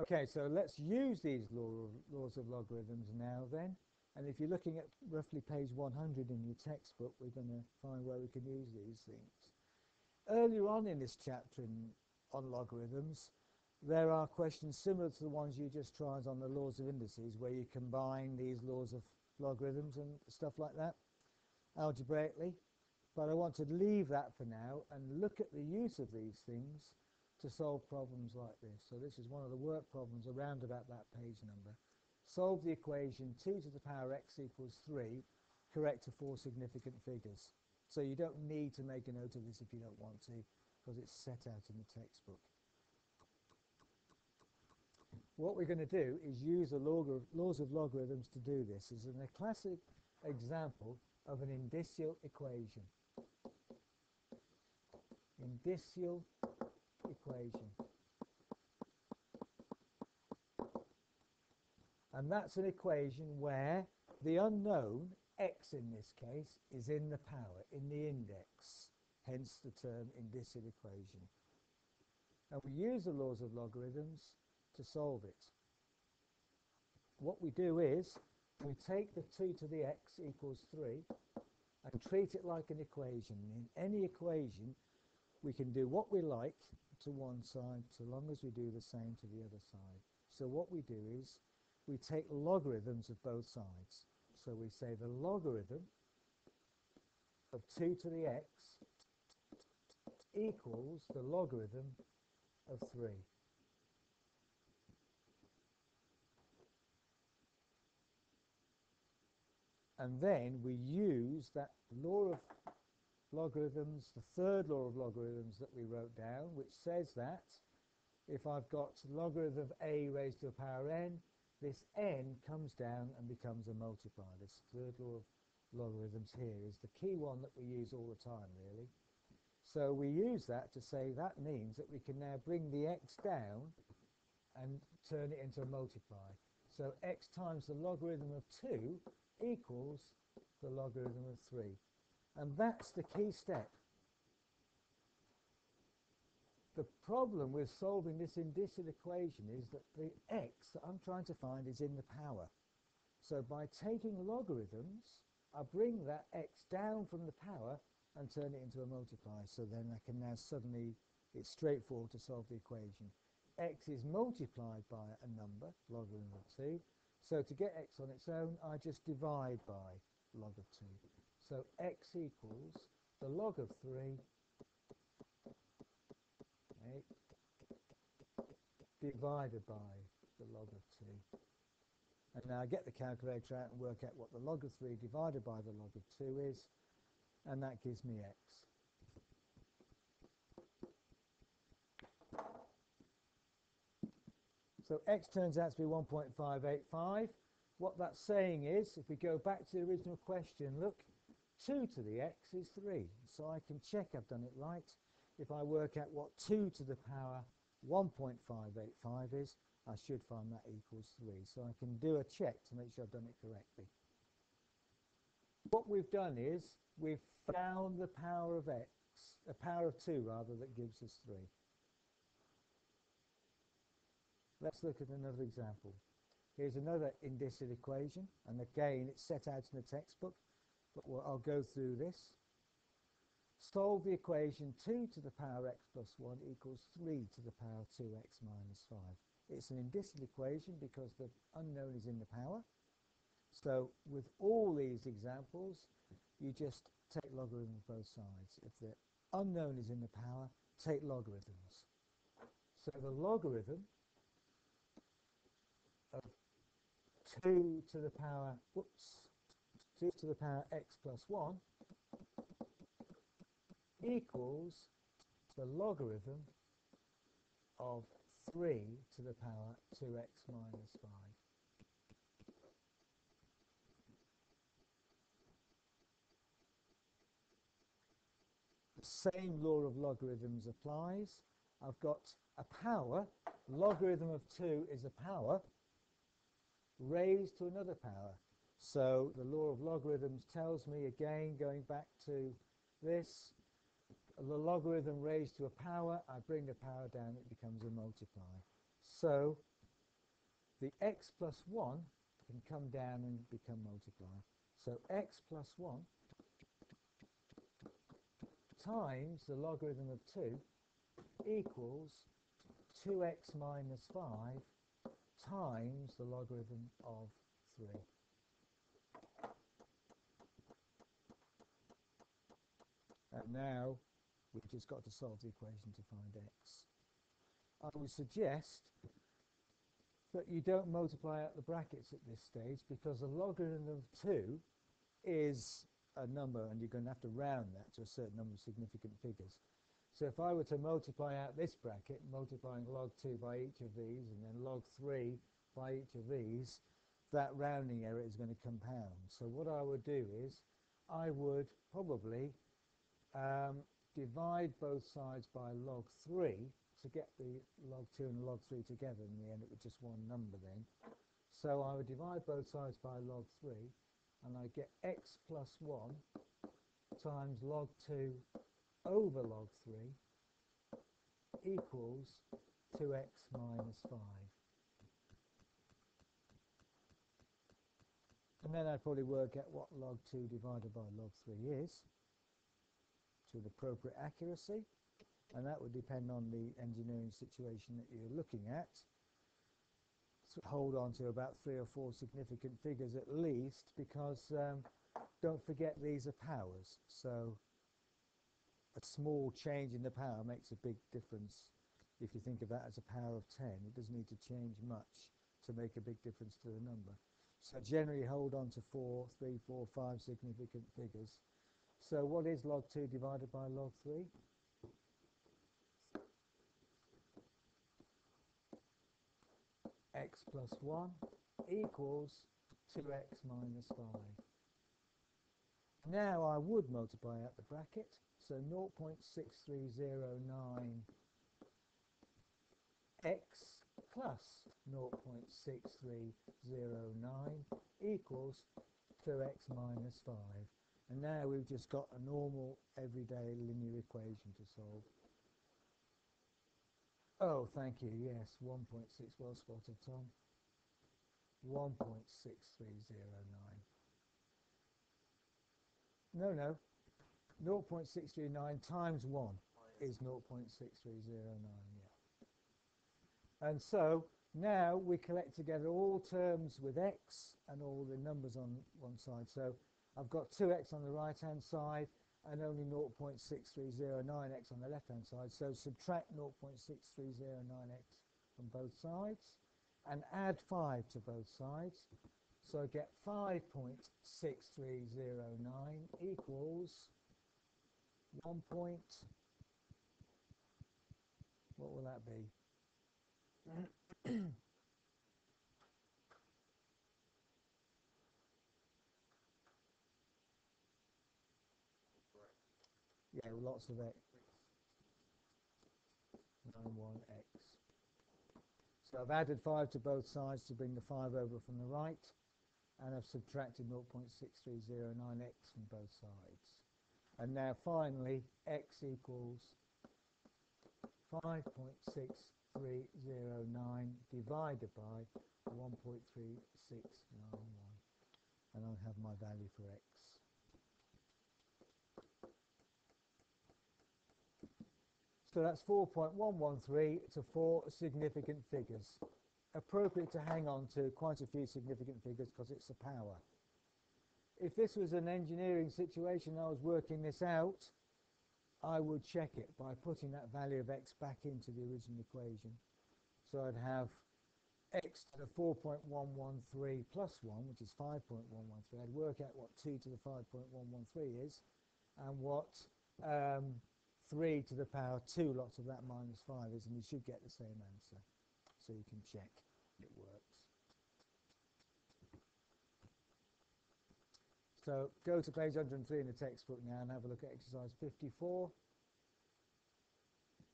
Okay, so let's use these laws of logarithms now then. And if you're looking at roughly page 100 in your textbook, we're going to find where we can use these things. Earlier on in this chapter on logarithms, there are questions similar to the ones you just tried on the laws of indices, where you combine these laws of logarithms and stuff like that algebraically. But I want to leave that for now and look at the use of these things to solve problems like this. So this is one of the work problems around about that page number. Solve the equation 2 to the power x equals 3, correct to 4 significant figures. So you don't need to make a note of this if you don't want to, because it's set out in the textbook. What we're going to do is use the laws of logarithms to do this. This is a classic example of an indicial equation. Indicial equation. And that's an equation where the unknown, x in this case, is in the power, in the index, hence the term indicial equation. And we use the laws of logarithms to solve it. What we do is we take the 2 to the x equals 3 and treat it like an equation. In any equation, we can do what we like to one side so long as we do the same to the other side. So what we do is we take logarithms of both sides. So we say the logarithm of 2 to the x equals the logarithm of 3. And then we use that law of logarithms, the third law of logarithms that we wrote down, which says that if I've got logarithm of a raised to the power n, this n comes down and becomes a multiplier. This third law of logarithms here is the key one that we use all the time, really. So we use that to say that means that we can now bring the x down and turn it into a multiply. So x times the logarithm of 2 equals the logarithm of 3. And that's the key step. The problem with solving this indicial equation is that the x that I'm trying to find is in the power. So by taking logarithms, I bring that x down from the power and turn it into a multiply. So then I can now suddenly, it's straightforward to solve the equation. X is multiplied by a number, logarithm of 2. So to get x on its own, I just divide by log of 2. So x equals the log of 3, okay, divided by the log of 2. And now I get the calculator out and work out what the log of 3 divided by the log of 2 is, and that gives me x. So x turns out to be 1.585. What that's saying is, if we go back to the original question, look, 2 to the x is 3. So I can check I've done it right. If I work out what 2 to the power 1.585 is, I should find that equals 3. So I can do a check to make sure I've done it correctly. What we've done is we've found the power of x, a power of 2 rather, that gives us 3. Let's look at another example. Here's another indicial equation, and again it's set out in the textbook, but I'll go through this. Solve the equation 2 to the power x plus 1 equals 3 to the power 2x minus 5. It's an indicial equation because the unknown is in the power. So with all these examples, you just take logarithm of both sides. If the unknown is in the power, take logarithms. So the logarithm of 2 to the power, 2 to the power x plus 1 equals the logarithm of 3 to the power 2x minus 5. The same law of logarithms applies. I've got a power, logarithm of 2 is a power, raised to another power. So the law of logarithms tells me, again, going back to this, the logarithm raised to a power, I bring the power down, it becomes a multiply. So the x plus 1 can come down and become multiplier. So x plus 1 times the logarithm of 2 equals 2x minus 5 times the logarithm of 3. And now we've just got to solve the equation to find x. I would suggest that you don't multiply out the brackets at this stage, because the logarithm of 2 is a number and you're going to have to round that to a certain number of significant figures. So if I were to multiply out this bracket, multiplying log 2 by each of these and then log 3 by each of these, that rounding error is going to compound. So what I would do is I would probably divide both sides by log 3 to get the log 2 and log 3 together. In the end, it was just one number then. So I would divide both sides by log 3, and I get x plus 1 times log 2 over log 3 equals 2x minus 5. And then I'd probably work out what log 2 divided by log 3 is to the appropriate accuracy, and that would depend on the engineering situation that you're looking at. So hold on to about 3 or 4 significant figures at least, because don't forget these are powers, so a small change in the power makes a big difference. If you think of that as a power of 10, it doesn't need to change much to make a big difference to the number. So generally hold on to 4, 3, 4, 5 significant figures. So what is log 2 divided by log 3? X plus 1 equals 2x minus 5. Now I would multiply out the bracket, so 0.6309 x plus 0.6309 equals 2x minus 5. And now we've just got a normal everyday linear equation to solve. Oh, thank you, yes, 1.6, well spotted, Tom. 1.6309. No, 0.639 times 1 is 0.6309, yeah. And so now we collect together all terms with x and all the numbers on one side. So I've got 2x on the right-hand side and only 0.6309x on the left-hand side. So subtract 0.6309x from both sides and add 5 to both sides. So I get 5.6309 equals 1 point, what will that be? Yeah, lots of x. 91x. So I've added 5 to both sides to bring the 5 over from the right, and I've subtracted 0.6309x from both sides. And now finally, x equals 5.6309 divided by 1.3691. And I'll have my value for x. So that's 4.113 to 4 significant figures. Appropriate to hang on to quite a few significant figures because it's a power. If this was an engineering situation, I was working this out, I would check it by putting that value of x back into the original equation. So I'd have x to the 4.113 plus 1, which is 5.113. I'd work out what 2 to the 5.113 is, and what 3 to the power 2 lots of that minus 5 is, and you should get the same answer. So you can check it works. So go to page 103 in the textbook now and have a look at exercise 54.